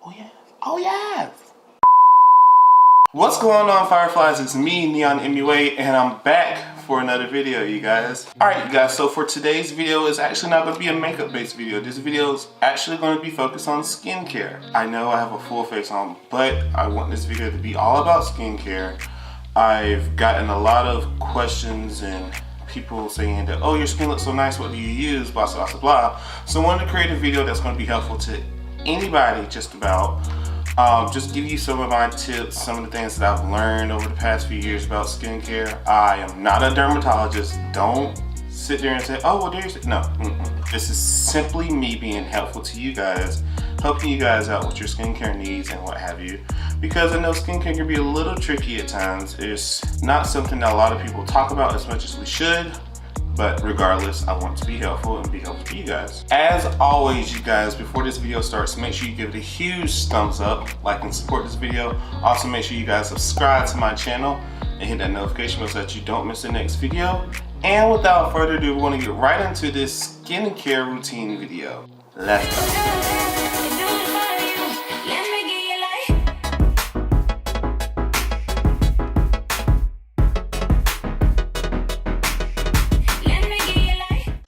Oh yeah. Oh yeah. What's going on, Fireflies? It's me, Neon MUA, and I'm back for another video, you guys. Alright, you guys, so for today's video, it's actually not going to be a makeup-based video. This video is actually going to be focused on skincare. I know I have a full face on, but I want this video to be all about skincare. I've gotten a lot of questions and people saying that, oh, your skin looks so nice, what do you use, blah, blah, blah, blah. So I wanted to create a video that's going to be helpful to anybody, just about. Just give you some of my tips, some of the things that I've learned over the past few years about skincare. I am not a dermatologist. Don't sit there and say, oh, well, there's, no. This is simply me being helpful to you guys, helping you guys out with your skincare needs and what have you. Because I know skincare can be a little tricky at times. It's not something that a lot of people talk about as much as we should. But regardless, I want to be helpful and be helpful to you guys. As always, you guys, before this video starts, make sure you give it a huge thumbs up, like and support this video. Also, make sure you guys subscribe to my channel and hit that notification bell so that you don't miss the next video. And without further ado, we're going to get right into this skincare routine video. Let's go.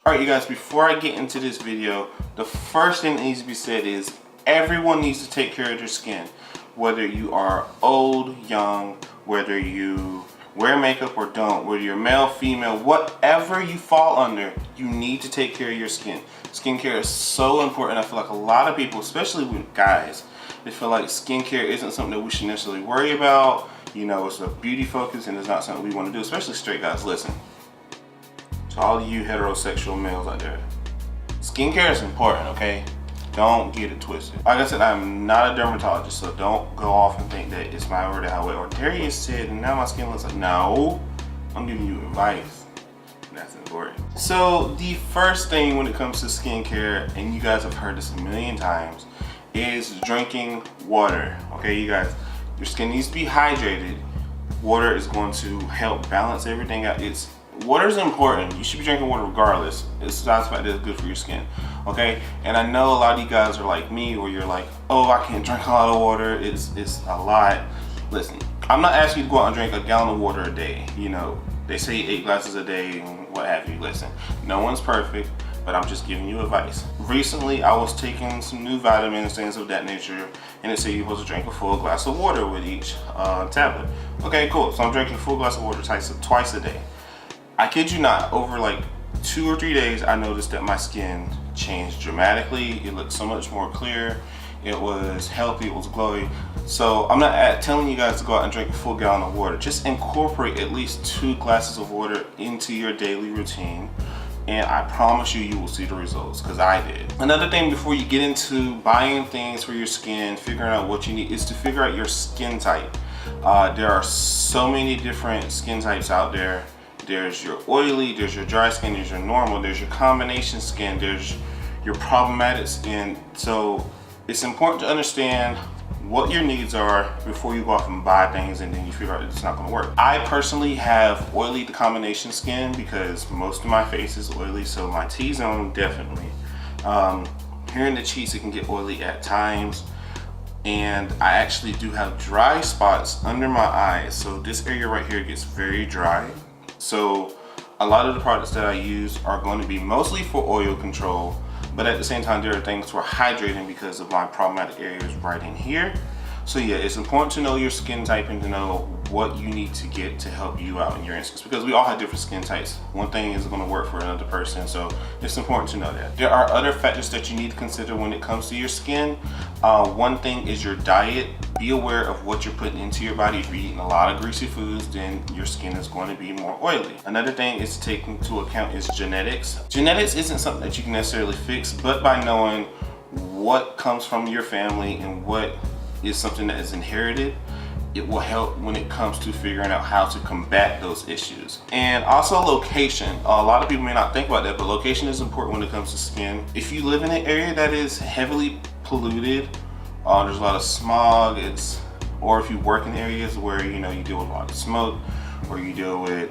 Alright, you guys, before I get into this video, the first thing that needs to be said is everyone needs to take care of their skin. Whether you are old, young, whether you wear makeup or don't, whether you're male, female, whatever you fall under, you need to take care of your skin. Skincare is so important. I feel like a lot of people, especially with guys, they feel like skincare isn't something that we should necessarily worry about. You know, it's a beauty focus and it's not something we want to do, especially straight guys. Listen. To all of you heterosexual males out there, skincare is important, okay? Don't get it twisted. Like I said, I'm not a dermatologist, so don't go off and think that it's my word how it, or Darius said, and now my skin looks like, no. I'm giving you advice, and that's important. So the first thing when it comes to skincare, and you guys have heard this a million times, is drinking water, okay, you guys? Your skin needs to be hydrated. Water is going to help balance everything out. Water is important. You should be drinking water regardless. It's not the fact that it's good for your skin, okay? And I know a lot of you guys are like me, where you're like, oh, I can't drink a lot of water. It's a lot. Listen, I'm not asking you to go out and drink a gallon of water a day. You know, they say 8 glasses a day and what have you. Listen, no one's perfect, but I'm just giving you advice. Recently, I was taking some new vitamins, things of that nature, and it said you're supposed to drink a full glass of water with each tablet. Okay, cool. So I'm drinking a full glass of water twice a day. I kid you not, over like 2 or 3 days, I noticed that my skin changed dramatically. It looked so much more clear. It was healthy, it was glowy. So I'm not telling you guys to go out and drink a full gallon of water. Just incorporate at least 2 glasses of water into your daily routine. And I promise you, you will see the results, because I did. Another thing before you get into buying things for your skin, figuring out what you need, is to figure out your skin type. There are so many different skin types out there. There's your oily, there's your dry skin, there's your normal, there's your combination skin, there's your problematic skin. So it's important to understand what your needs are before you go off and buy things and then you figure out that it's not going to work. I personally have oily to combination skin because most of my face is oily, so my T-zone definitely. Here in the cheeks it can get oily at times. And I actually do have dry spots under my eyes. So this area right here gets very dry. So a lot of the products that I use are going to be mostly for oil control, but at the same time there are things for hydrating because of my problematic areas right in here. So yeah, it's important to know your skin type and to know what you need to get to help you out in your instance, because we all have different skin types. One thing isn't going to work for another person, so it's important to know that. There are other factors that you need to consider when it comes to your skin. One thing is your diet. Be aware of what you're putting into your body. If you're eating a lot of greasy foods, then your skin is going to be more oily. Another thing is to take into account is genetics. Genetics isn't something that you can necessarily fix, but by knowing what comes from your family and what is something that is inherited, it will help when it comes to figuring out how to combat those issues. And also location. A lot of people may not think about that, but location is important when it comes to skin. If you live in an area that is heavily polluted, there's a lot of smog, or if you work in areas where you deal with a lot of smoke, or you deal with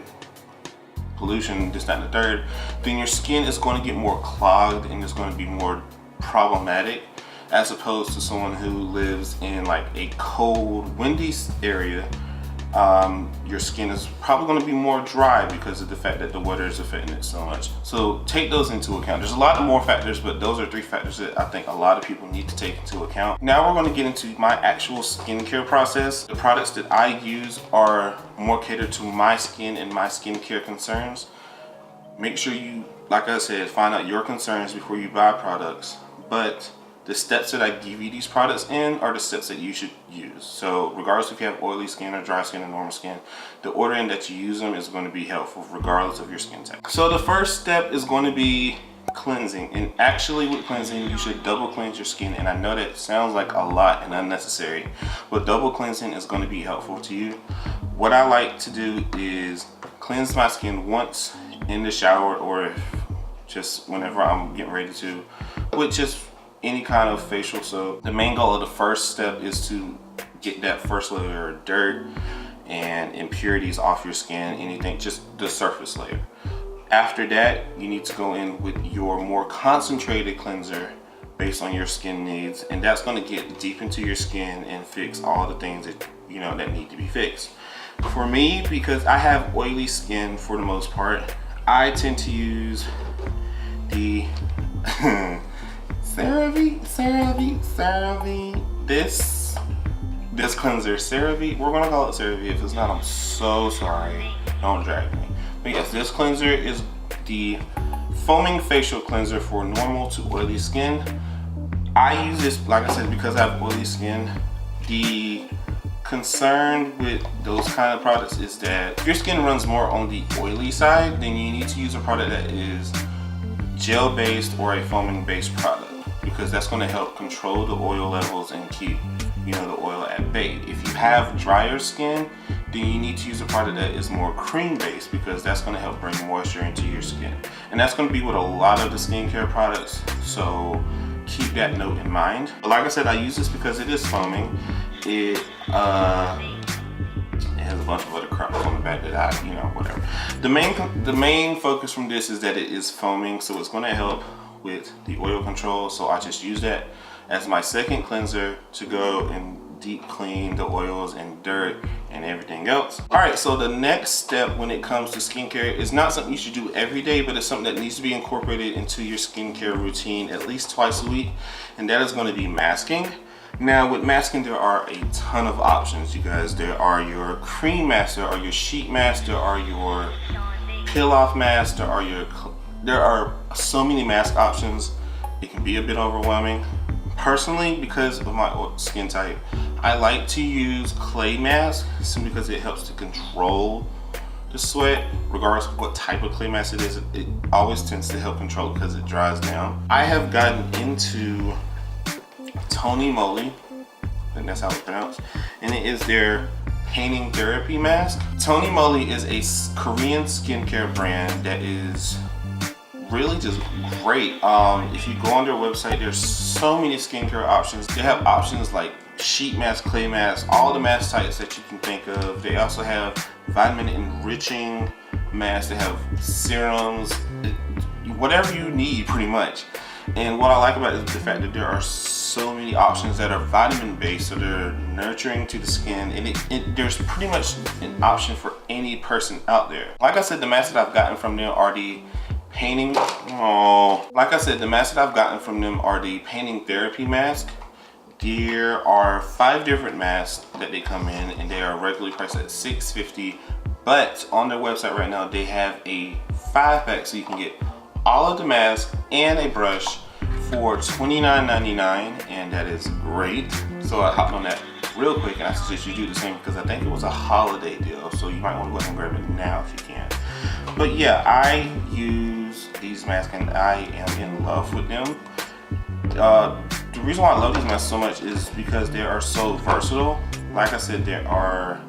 pollution, this, that, and the third, then your skin is going to get more clogged and it's going to be more problematic. as opposed to someone who lives in like a cold, windy area. Your skin is probably going to be more dry because of the fact that the weather is affecting it so much. So take those into account. There's a lot more factors, but those are 3 factors that I think a lot of people need to take into account. Now we're going to get into my actual skincare process. The products that I use are more catered to my skin and my skincare concerns. Make sure you, like I said, find out your concerns before you buy products. But the steps that I give you these products in are the steps that you should use. So regardless if you have oily skin or dry skin or normal skin, the ordering that you use them is going to be helpful regardless of your skin type. So the first step is going to be cleansing. And actually with cleansing, you should double cleanse your skin. And I know that sounds like a lot and unnecessary, but double cleansing is going to be helpful to you. What I like to do is cleanse my skin once in the shower, or just whenever I'm getting ready to, with just any kind of facial soap. The main goal of the first step is to get that first layer of dirt and impurities off your skin, anything, just the surface layer. After that, you need to go in with your more concentrated cleanser based on your skin needs, and that's going to get deep into your skin and fix all the things that you know that need to be fixed. For me, because I have oily skin for the most part, I tend to use the CeraVe, this cleanser, CeraVe. We're gonna call it CeraVe. If it's not, I'm so sorry. Don't drag me. But yes, this cleanser is the foaming facial cleanser for normal to oily skin. I use this, like I said, because I have oily skin. The concern with those kind of products is that if your skin runs more on the oily side, then you need to use a product that is gel based or a foaming based product, because that's going to help control the oil levels and keep the oil at bay. If you have drier skin, then you need to use a product that is more cream based, because that's going to help bring moisture into your skin, and that's going to be with a lot of the skincare products, so keep that note in mind. But like I said, I use this because it is foaming. It has a bunch of other crap on the back that I, whatever. The main focus from this is that it is foaming, so it's going to help with the oil control. So I just use that as my second cleanser to go and deep clean the oils and dirt and everything else. All right, so the next step when it comes to skincare is not something you should do every day, but it's something that needs to be incorporated into your skincare routine at least twice a week, and that is going to be masking. Now with masking, there are a ton of options, you guys. There are your cream masks, there are your sheet masks, there are your peel off masks, there are so many mask options. It can be a bit overwhelming. Personally, because of my skin type, I like to use clay masks simply because it helps to control the sweat. Regardless of what type of clay mask it is, it always tends to help control it because it dries down. I have gotten into Tony Moly, I think that's how it's pronounced, and it is their painting therapy mask. Tony Moly is a Korean skincare brand that is really just great. If you go on their website, there's so many skincare options. They have options like sheet mask, clay mask, all the mask types that you can think of. They also have vitamin enriching masks. They have serums, whatever you need pretty much. And what I like about it is the fact that there are so many options that are vitamin based, so they're nurturing to the skin, and there's pretty much an option for any person out there. Like I said, the masks that I've gotten from them are the painting therapy mask. There are 5 different masks that they come in, and they are regularly priced at $6.50, but on their website right now they have a 5-pack, so you can get all of the masks and a brush for $29.99, and that is great. So I hopped on that real quick, and I suggest you do the same because I think it was a holiday deal, so you might want to go ahead and grab it now if you can. But yeah, I use these masks and I am in love with them. The reason why I love these masks so much is because they are so versatile. Like I said, there are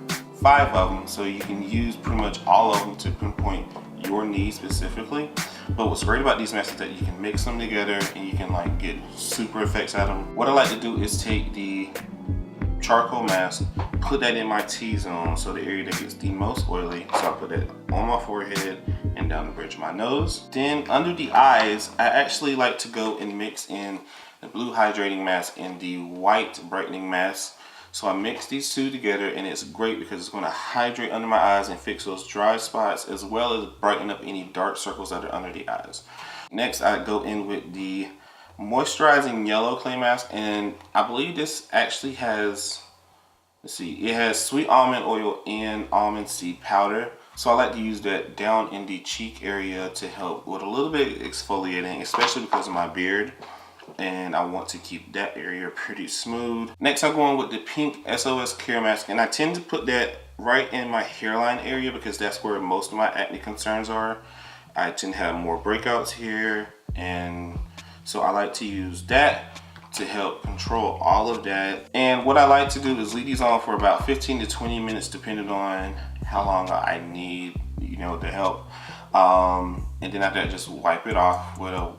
5 of them, so you can use pretty much all of them to pinpoint your needs specifically. But what's great about these masks is that you can mix them together and you can like get super effects out of them. What I like to do is take the charcoal mask, put that in my T-zone, so the area that gets the most oily. So I put that on my forehead and down the bridge of my nose. Then under the eyes, I actually like to go and mix in the blue hydrating mask and the white brightening mask. So I mix these two together, and it's great because it's going to hydrate under my eyes and fix those dry spots, as well as brighten up any dark circles that are under the eyes. Next, I go in with the moisturizing yellow clay mask, and I believe this actually has, let's see, it has sweet almond oil and almond seed powder. So I like to use that down in the cheek area to help with a little bit exfoliating, especially because of my beard, and I want to keep that area pretty smooth. Next, I'm going with the pink SOS Care Mask, and I tend to put that right in my hairline area because that's where most of my acne concerns are. I tend to have more breakouts here, and so I like to use that to help control all of that. And what I like to do is leave these on for about 15 to 20 minutes depending on how long I need, you know, the help. And then after that, just wipe it off with a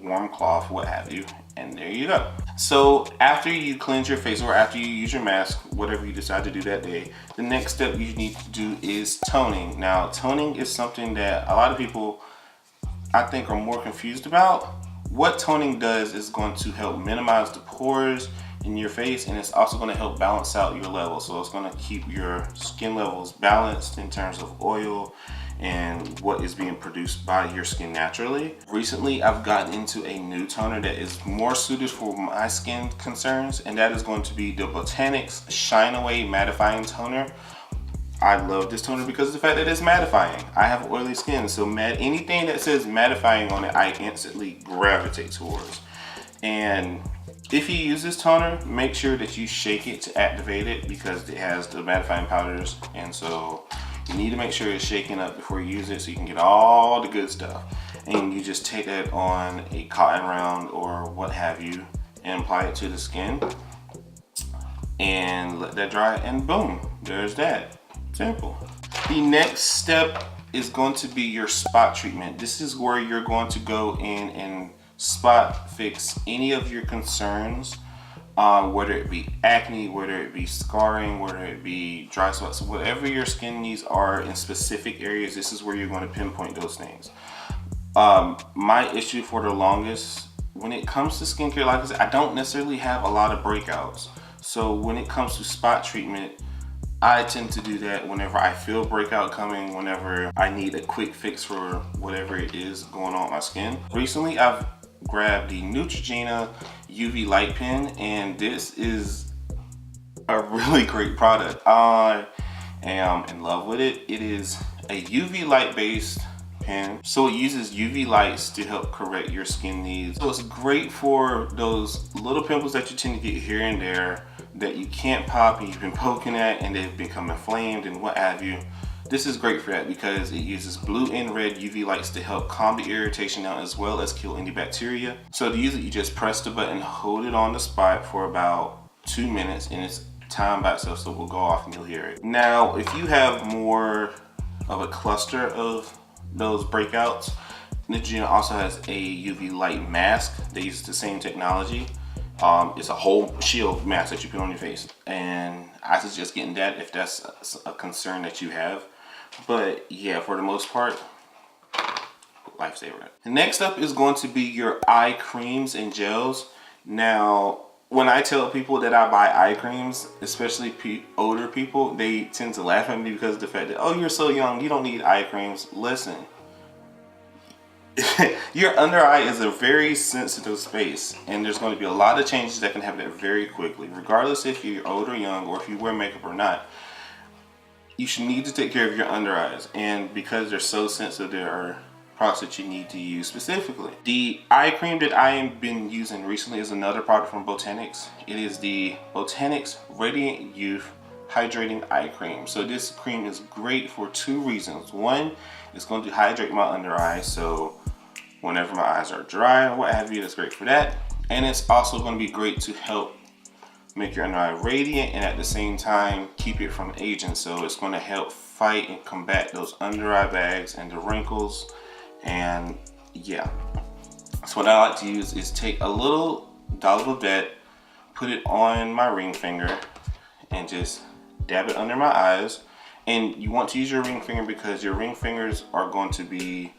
warm cloth, what have you, and there you go. So after you cleanse your face, or after you use your mask, whatever you decide to do that day, the next step you need to do is toning. Now, toning is something that a lot of people, I think, are more confused about. What toning does is going to help minimize the pores in your face, and it's also going to help balance out your levels. So it's going to keep your skin levels balanced in terms of oil and what is being produced by your skin naturally. Recently, I've gotten into a new toner that is more suited for my skin concerns, and that is going to be the Botanics Shine Away Mattifying Toner. I love this toner because of the fact that it's mattifying. I have oily skin, so anything that says mattifying on it, I instantly gravitate towards. And if you use this toner, make sure that you shake it to activate it because it has the mattifying powders, and so you need to make sure it's shaken up before you use it so you can get all the good stuff. And you just take that on a cotton round or what have you and apply it to the skin and let that dry, and boom, there's that. Simple. The next step is going to be your spot treatment. This is where you're going to go in and spot fix any of your concerns, whether it be acne, whether it be scarring, whether it be dry spots, whatever your skin needs are in specific areas. This is where you're going to pinpoint those things. My issue for the longest, when it comes to skincare, like I said, I don't necessarily have a lot of breakouts. So when it comes to spot treatment, I tend to do that whenever I feel breakout coming, whenever I need a quick fix for whatever it is going on with my skin. Recently, I've grabbed the Neutrogena UV light pen, and this is a really great product. I am in love with it. It is a UV light based pen, so it uses UV lights to help correct your skin needs. So it's great for those little pimples that you tend to get here and there that you can't pop and you've been poking at and they've become inflamed and what have you. This is great for that because it uses blue and red UV lights to help calm the irritation down as well as kill any bacteria. So to use it, you just press the button, hold it on the spot for about 2 minutes, and it's timed by itself, so it will go off and you'll hear it. Now, if you have more of a cluster of those breakouts, Neutrogena also has a UV light mask that uses the same technology. It's a whole shield mask that you put on your face, and I suggest getting that if that's a concern that you have. But yeah, for the most part, lifesaver. Next up is going to be your eye creams and gels. Now, when I tell people that I buy eye creams, especially older people, they tend to laugh at me because of the fact that, oh, you're so young, you don't need eye creams. Listen. Your under eye is a very sensitive space, and there's going to be a lot of changes that can happen very quickly. Regardless if you're old or young, or if you wear makeup or not, you should need to take care of your under eyes. And because they're so sensitive, there are products that you need to use specifically. The eye cream that I have been using recently is another product from Botanics. It is the Botanics Radiant Youth Hydrating Eye Cream. So this cream is great for 2 reasons. One, it's going to hydrate my under eye, so whenever my eyes are dry or what have you, that's great for that. And it's also going to be great to help make your under eye radiant and at the same time keep it from aging. So it's going to help fight and combat those under eye bags and the wrinkles. And yeah, so what I like to use is take a little dollop of that, put it on my ring finger, and just dab it under my eyes. And you want to use your ring finger because your ring fingers are going to be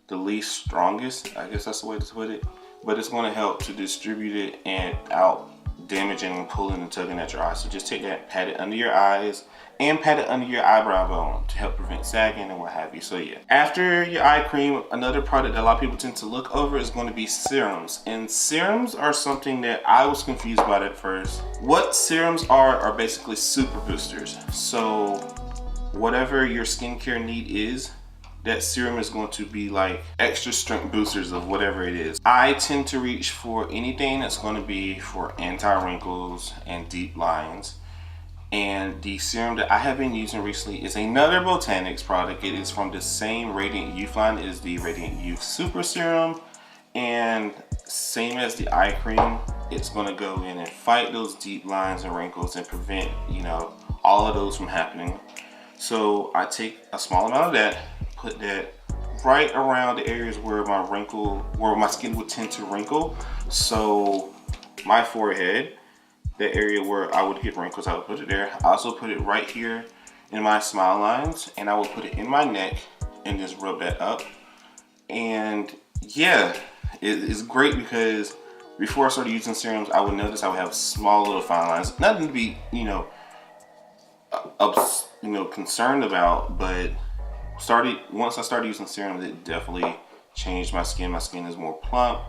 the least strongest, I guess that's the way to put it. but it's going to help to distribute it and out damaging and pulling and tugging at your eyes. So just take that, pat it under your eyes and pat it under your eyebrow bone to help prevent sagging and what have you. So yeah, after your eye cream, another product that a lot of people tend to look over is going to be serums. And serums are something that I was confused about at first. What serums are basically super boosters. So whatever your skincare need is, that serum is going to be like extra strength boosters of whatever it is. I tend to reach for anything that's going to be for anti-wrinkles and deep lines. And the serum that I have been using recently is another Botanics product. It is from the same Radiant Youth line. It is the Radiant Youth Super Serum. And same as the eye cream, it's going to go in and fight those deep lines and wrinkles and prevent, you know, all of those from happening. So I take a small amount of that, put that right around the areas where my skin would tend to wrinkle. So my forehead, the area where I would get wrinkles, I would put it there. I also put it right here in my smile lines, and I will put it in my neck and just rub that up. And yeah, it's great because before I started using serums, I would notice I would have small little fine lines. Nothing to be, concerned about, but once I started using serums, it definitely changed my skin. My skin is more plump.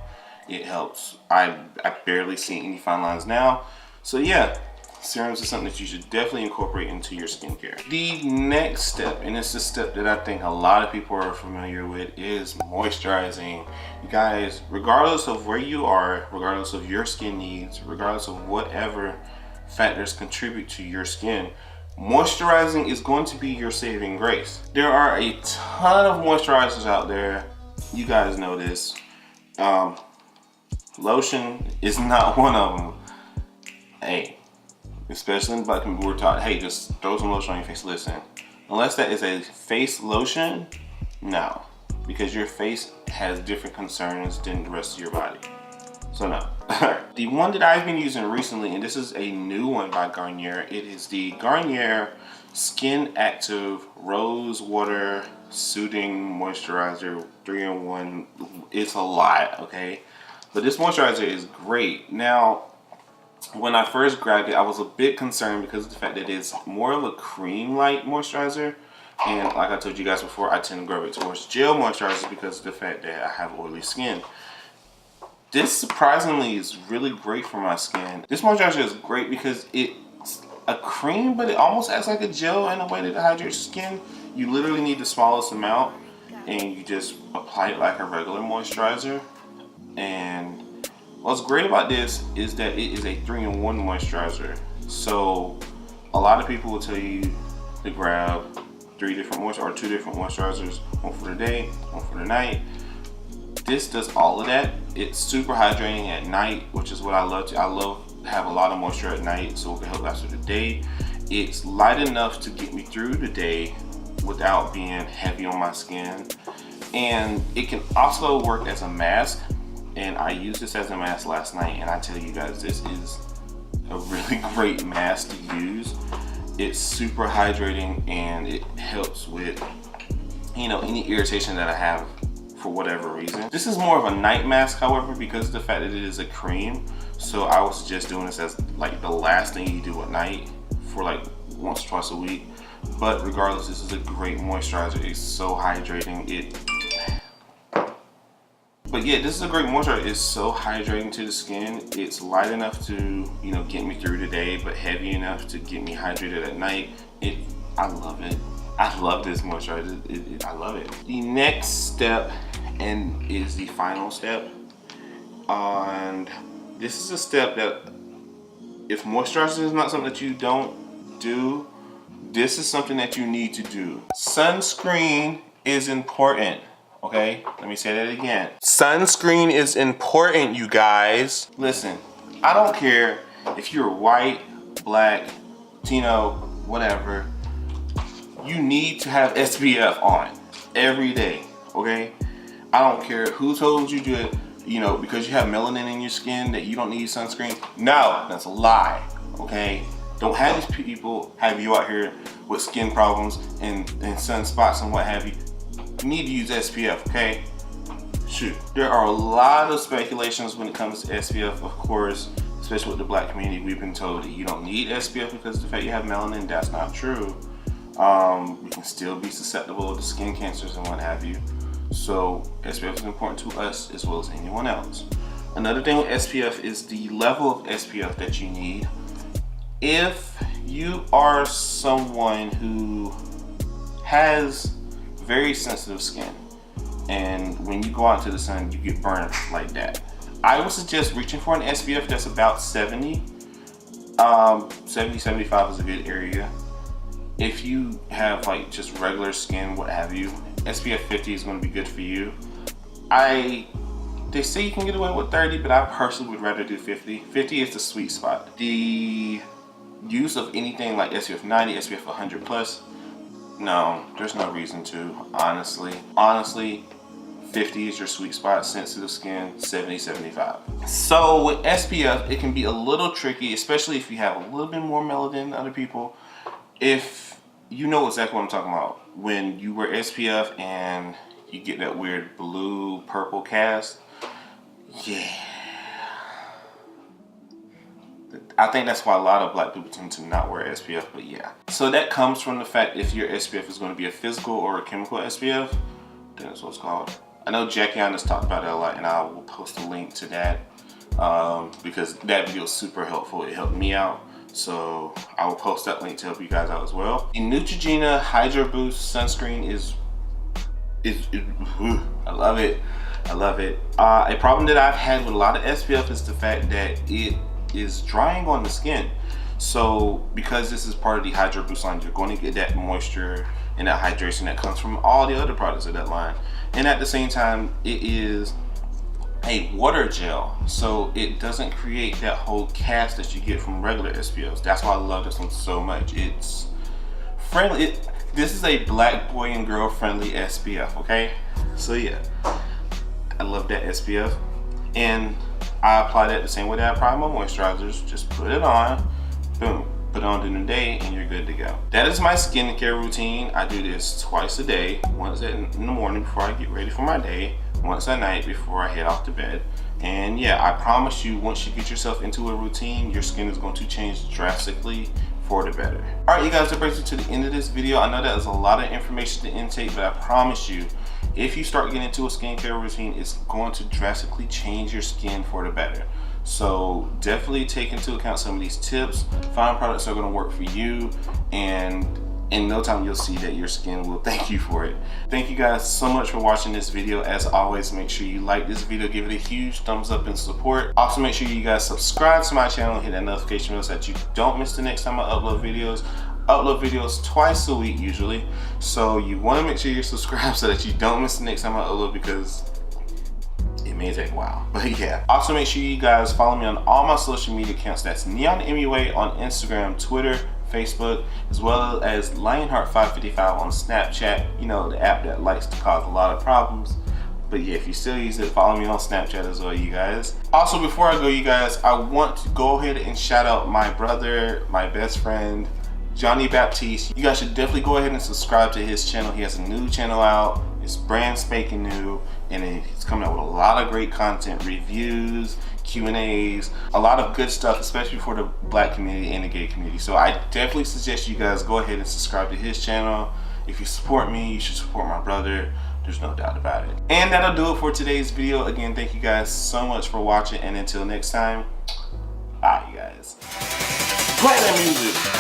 It helps. I barely see any fine lines now. So yeah, serums is something that you should definitely incorporate into your skincare. The next step, and it's a step that I think a lot of people are familiar with, is moisturizing. You guys, regardless of where you are, regardless of your skin needs, regardless of whatever factors contribute to your skin, moisturizing is going to be your saving grace. There are a ton of moisturizers out there. You guys know this. Lotion is not one of them. Hey, especially in the black community, we're taught, hey, just throw some lotion on your face. Listen, unless that is a face lotion, no, because your face has different concerns than the rest of your body. So no. The one that I've been using recently, and this is a new one by Garnier, it is the Garnier SkinActive Rose Water Soothing Moisturizer 3-in-1. It's a lot, okay? But this moisturizer is great. Now, when I first grabbed it, I was a bit concerned because of the fact that it's more of a cream-like moisturizer. And like I told you guys before, I tend to gravitate towards gel moisturizers because of the fact that I have oily skin. This surprisingly is really great for my skin. This moisturizer is great because it's a cream, but it almost acts like a gel in a way that it hydrates skin. You literally need the smallest amount and you just apply it like a regular moisturizer. And what's great about this is that it is a 3-in-1 moisturizer. So a lot of people will tell you to grab 2 different moisturizers, one for the day, one for the night. This does all of that. It's super hydrating at night, which is what I love. I love to have a lot of moisture at night so it can help after the day. It's light enough to get me through the day without being heavy on my skin. And it can also work as a mask. And I used this as a mask last night, and I tell you guys, this is a really great mask to use. It's super hydrating and it helps with, any irritation that I have for whatever reason. This is more of a night mask, however, because of the fact that it is a cream. So I would suggest doing this as like the last thing you do at night for like once or twice a week. But regardless, this is a great moisturizer. It's so hydrating. But yeah, this is a great moisturizer. It's so hydrating to the skin. It's light enough to, get me through the day, but heavy enough to get me hydrated at night. I love it. I love this moisturizer. I love it. The next step, and is the final step, and this is a step that if moisturizer is not something that you don't do, this is something that you need to do. Sunscreen is important. Okay, let me say that again. Sunscreen is important, you guys. Listen, I don't care if you're white, black, Latino, whatever. You need to have SPF on every day, okay? I don't care who told you to, because you have melanin in your skin that you don't need sunscreen. No, that's a lie, okay? Don't have these people have you out here with skin problems and sunspots and what have you. You need to use SPF, okay? shoot, there are a lot of speculations when it comes to SPF, of course, especially with the black community. We've been told that you don't need SPF because of the fact you have melanin. That's not true. You can still be susceptible to skin cancers and what have you. So SPF is important to us as well as anyone else. Another thing with SPF is the level of SPF that you need. If you are someone who has very sensitive skin, and when you go out to the sun, you get burned like that, I would suggest reaching for an SPF that's about 70. 70, 75 is a good area. If you have like just regular skin, what have you, SPF 50 is going to be good for you. They say you can get away with 30, but I personally would rather do 50. 50 is the sweet spot. The use of anything like SPF 90, SPF 100 plus, no, there's no reason to, honestly. Honestly, 50 is your sweet spot. Sensitive skin, 70, 75. So with SPF, it can be a little tricky, especially if you have a little bit more melanin than other people. If you know exactly what I'm talking about, when you wear SPF and you get that weird blue purple cast, yeah, I think that's why a lot of black people tend to not wear SPF, but yeah. So that comes from the fact if your SPF is going to be a physical or a chemical SPF, then that's what it's called. I know Jackie has talked about it a lot, and I will post a link to that because that video is super helpful. It helped me out. So I will post that link to help you guys out as well. The Neutrogena Hydra Boost Sunscreen is I love it. I love it. A problem that I've had with a lot of SPF is the fact that it is drying on the skin. So because this is part of the Hydra Boost line, you're going to get that moisture and that hydration that comes from all the other products of that line. And at the same time, it is a water gel, so it doesn't create that whole cast that you get from regular SPFs. That's why I love this one so much. It's friendly. This is a black boy and girl friendly SPF, okay? So yeah, I love that SPF. And I apply that the same way that I apply my moisturizers. Just put it on, boom, put it on during the day, and you're good to go. That is my skincare routine. I do this twice a day, once in the morning before I get ready for my day, once at night before I head off to bed. And yeah, I promise you, once you get yourself into a routine, your skin is going to change drastically for the better. All right, you guys, that brings me to the end of this video. I know that is a lot of information to intake, but I promise you, if you start getting into a skincare routine, it's going to drastically change your skin for the better. So definitely take into account some of these tips. Find products that are going to work for you, and in no time you'll see that your skin will thank you for it. Thank you guys so much for watching this video. As always, make sure you like this video, give it a huge thumbs up and support. Also make sure you guys subscribe to my channel, hit that notification bell so that you don't miss the next time I upload videos. Upload videos twice a week usually, so you want to make sure you're subscribed so that you don't miss the next time I upload, because it may take a while. But yeah, also make sure you guys follow me on all my social media accounts. That's Neon MUA on Instagram, Twitter, Facebook, as well as Lionheart555 on Snapchat. You know, the app that likes to cause a lot of problems. But yeah, if you still use it, follow me on Snapchat as well, you guys. Also, before I go, you guys, I want to go ahead and shout out my brother, my best friend, Johnny Baptiste. You guys should definitely go ahead and subscribe to his channel. He has a new channel out. It's brand spanking new, and he's coming out with a lot of great content, reviews, Q&As, a lot of good stuff, especially for the black community and the gay community. So I definitely suggest you guys go ahead and subscribe to his channel. If you support me, you should support my brother. There's no doubt about it. And that'll do it for today's video. Again, thank you guys so much for watching, and until next time, bye, you guys. Play that music.